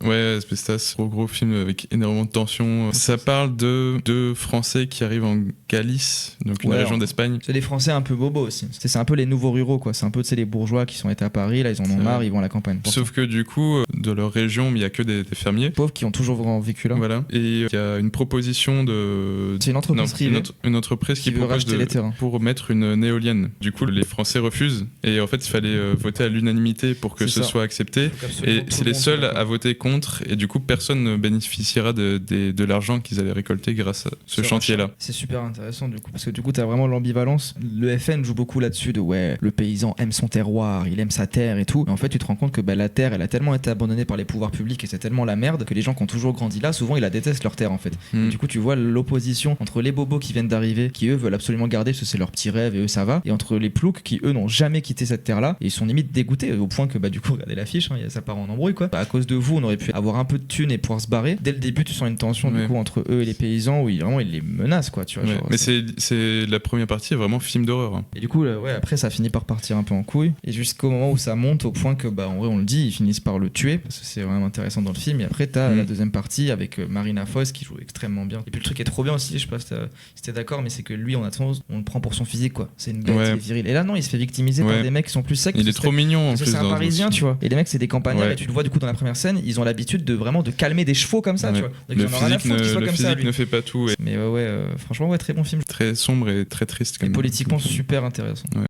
Ouais, Asbestas, gros film avec énormément de tension. Ça parle de deux Français qui arrivent en Galice, donc une région d'Espagne. C'est des Français un peu bobos aussi. C'est un peu les nouveaux ruraux, quoi. C'est un peu les bourgeois qui sont été à Paris, là ils en ont marre, ils vont à la campagne. Sauf que du coup, de leur région, il n'y a que des fermiers. Pauvres qui ont toujours vécu là. Voilà. Et il y a une proposition de. C'est une entreprise privée. Une entreprise qui veut racheter les terrains. Pour mettre une éolienne. Du coup, les Français refusent. Et en fait, il fallait voter à l'unanimité pour que ce soit accepté. Et c'est les seuls à voter contre. Et du coup, personne ne bénéficiera de l'argent qu'ils allaient récolter grâce à ce chantier-là. C'est super intéressant du coup, parce que du coup, t'as vraiment l'ambivalence. Le FN joue beaucoup là-dessus de le paysan aime son terroir, il aime sa terre et tout. Et en fait, tu te rends compte que la terre, elle a tellement été abandonnée par les pouvoirs publics et c'est tellement la merde que les gens qui ont toujours grandi là, souvent, ils la détestent leur terre en fait. Et du coup, tu vois l'opposition entre les bobos qui viennent d'arriver, qui eux veulent absolument garder parce que c'est leur petit rêve et eux ça va, et entre les ploucs qui eux n'ont jamais quitté cette terre-là et ils sont limite dégoûtés au point que du coup, regardez l'affiche, ça part en embrouille quoi. À cause de vous, on aurait pu avoir un peu de thunes et pouvoir se barrer. Dès le début, tu sens une tension du coup entre eux et les paysans où ils les menacent quoi, tu vois. Genre, mais c'est la première partie est vraiment film d'horreur. Hein. Et du coup, après ça finit par partir un peu en couille et jusqu'au moment où ça monte au point que en vrai on le dit, ils finissent par le tuer parce que c'est vraiment intéressant dans le film. Et après t'as la deuxième partie avec Marina Foïs qui joue extrêmement bien. Et puis le truc est trop bien aussi, je sais pas si t'es d'accord, mais c'est que lui on le prend pour son physique quoi. C'est une bête virile. Et là non, il se fait victimiser par des mecs qui sont plus secs. Il est trop mignon en plus. C'est un Parisien, tu vois. Et les mecs c'est des campagnards et tu le vois du coup dans la première scène, ils ont l'habitude de vraiment de calmer des chevaux comme ça, tu vois. Donc le physique ne fait pas tout. Mais franchement très bon film. Très sombre et très triste. Et politiquement super intéressant.